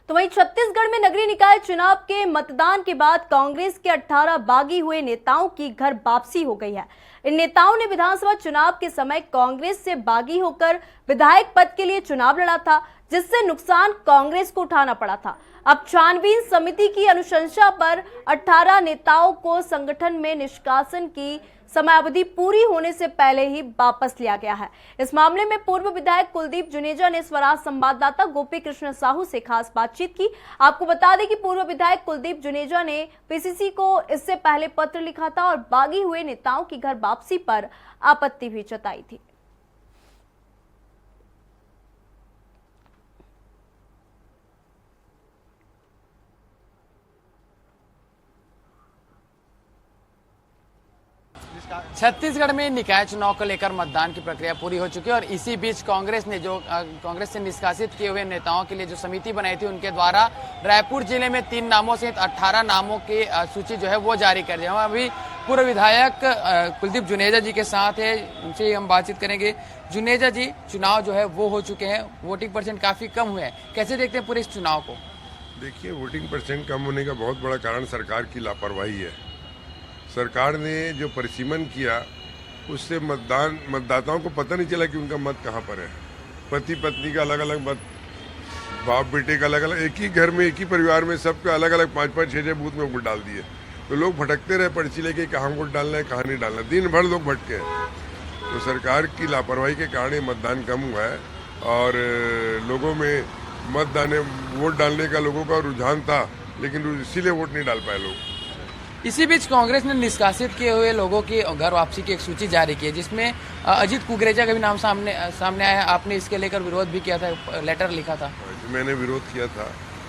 तो वहीं छत्तीसगढ़ में नगरीय निकाय चुनाव के मतदान के बाद कांग्रेस के 18 बागी हुए नेताओं की घर वापसी हो गई है। इन नेताओं ने विधानसभा चुनाव के समय कांग्रेस से बागी होकर विधायक पद के लिए चुनाव लड़ा था, जिससे नुकसान कांग्रेस को उठाना पड़ा था। अब छानबीन समिति की अनुशंसा पर 18 नेताओं को संगठन में निष्कासन की समयावधि पूरी होने से पहले ही वापस लिया गया है। इस मामले में पूर्व विधायक कुलदीप जुनेजा ने स्वराज संवाददाता गोपी कृष्ण साहू से खास बातचीत की। आपको बता दें कि पूर्व विधायक कुलदीप जुनेजा ने पीसीसी को इससे पहले पत्र लिखा था और बागी हुए नेताओं की घर वापसी पर आपत्ति भी जताई थी। छत्तीसगढ़ में निकाय चुनाव को लेकर मतदान की प्रक्रिया पूरी हो चुकी है और इसी बीच कांग्रेस ने जो कांग्रेस से निष्कासित किए हुए नेताओं के लिए जो समिति बनाई थी, उनके द्वारा रायपुर जिले में 3 नामों सहित 18 नामों की सूची जो है वो जारी कर दी। हम अभी पूर्व विधायक कुलदीप जुनेजा जी के साथ है, उनसे हम बातचीत करेंगे। जुनेजा जी, चुनाव जो है वो हो चुके हैं, वोटिंग परसेंट काफी कम हुए हैं, कैसे देखते हैं पूरे इस चुनाव को? देखिए, वोटिंग परसेंट कम होने का बहुत बड़ा कारण सरकार की लापरवाही है। सरकार ने जो परिसीमन किया उससे मतदाताओं को पता नहीं चला कि उनका मत कहाँ पर है। पति पत्नी का अलग अलग मत, बाप बेटे का अलग अलग, एक ही घर में एक ही परिवार में सबका अलग अलग 5-5, 6-6 बूथ में वोट डाल दिए। तो लोग भटकते रहे पर्ची लेके, कहाँ वोट डालना है कहाँ नहीं डालना, दिन भर लोग भटके। तो सरकार की लापरवाही के कारण मतदान कम हुआ है और लोगों में वोट डालने का लोगों का रुझान था, लेकिन इसीलिए वोट नहीं डाल पाए लोग। इसी बीच कांग्रेस ने निष्कासित किए हुए लोगों की घर वापसी की एक सूची जारी की है, जिसमें अजीत कुकरेजा का भी नाम सामने आया है। आपने इसके लेकर विरोध भी किया था, लेटर लिखा था। मैंने विरोध किया था,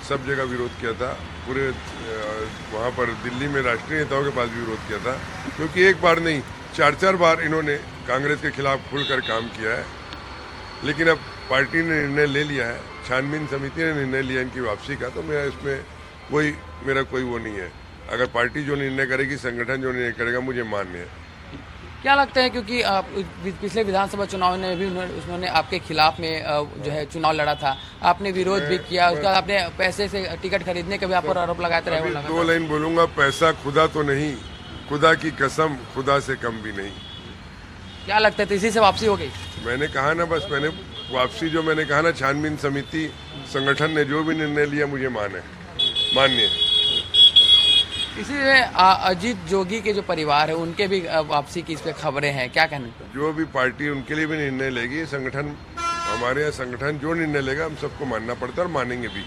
सब जगह विरोध किया था, पूरे वहाँ पर दिल्ली में राष्ट्रीय नेताओं के पास भी विरोध किया था, क्योंकि एक बार नहीं 4-4 बार इन्होंने कांग्रेस के खिलाफ खुलकर काम किया है। लेकिन अब पार्टी ने निर्णय ले लिया है, छानबीन समिति ने निर्णय लिया इनकी वापसी का, तो मैं इसमें मेरा कोई वो नहीं है। अगर पार्टी जो निर्णय करेगी, संगठन जो निर्णय करेगा, मुझे मान्य है। क्या लगता है, क्योंकि पिछले विधानसभा चुनाव में भी उन्होंने आपके खिलाफ में जो है चुनाव लड़ा था, आपने विरोध भी किया, उसका आपने पैसे से टिकट खरीदने का भी आप पर आरोप लगाते रहे। 2 लाइन बोलूंगा, पैसा खुदा तो नहीं, खुदा की कसम खुदा से कम भी नहीं। क्या लगता है, तो इसी से वापसी हो गई? मैंने कहा ना, बस मैंने वापसी जो मैंने कहा ना, छानबीन समिति संगठन ने जो भी निर्णय लिया मुझे मान्य है। इसीलिए अजीत जोगी के जो परिवार है उनके भी वापसी की इस पे खबरें हैं, क्या कहने? जो भी पार्टी उनके लिए भी निर्णय लेगी, संगठन, हमारे यहाँ संगठन जो निर्णय लेगा हम सबको मानना पड़ता है और मानेंगे भी।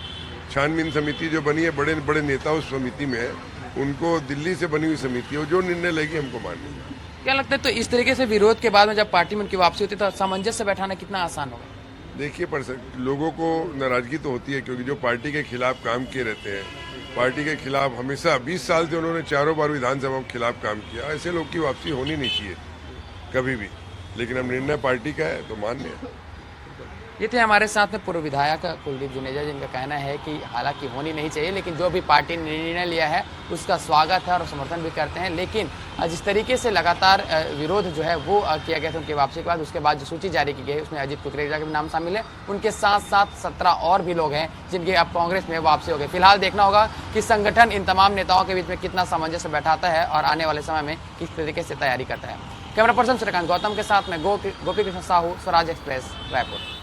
छानबीन समिति जो बनी है, बड़े बड़े नेता उस समिति में है, उनको दिल्ली से बनी हुई समिति है, जो निर्णय लेगी हमको मानेंगे। क्या लगता है, तो इस तरीके से विरोध के बाद में जब पार्टी में उनकी वापसी होती है तो सामंजस्य बैठाना कितना आसान होगा? देखिए, लोगों को नाराजगी तो होती है, क्योंकि जो पार्टी के खिलाफ काम किए रहते हैं, पार्टी के खिलाफ हमेशा 20 साल से उन्होंने 4 बार विधानसभा के खिलाफ काम किया, ऐसे लोग की वापसी होनी नहीं चाहिए कभी भी। लेकिन अब निर्णय पार्टी का है तो मान्य है। ये थे हमारे साथ में पूर्व विधायक कुलदीप जुनेजा, जिनका कहना है कि हालांकि होनी नहीं चाहिए, लेकिन जो भी पार्टी ने निर्णय लिया है उसका स्वागत है और समर्थन भी करते हैं। लेकिन जिस तरीके से लगातार विरोध जो है वो किया गया था उनकी वापसी के बाद, उसके बाद जो सूची जारी की गई उसमें अजीत कुकरेजा के भी नाम शामिल है। उनके साथ साथ 17 और भी लोग हैं जिनकी अब कांग्रेस में वापसी हो गई। फिलहाल देखना होगा कि संगठन इन तमाम नेताओं के बीच में कितना सामंजस्य बैठाता है और आने वाले समय में किस तरीके से तैयारी करता है। कैमरा पर्सन श्रीकांत गौतम के साथ में गोपी कृष्ण साहू, स्वराज एक्सप्रेस, रायपुर।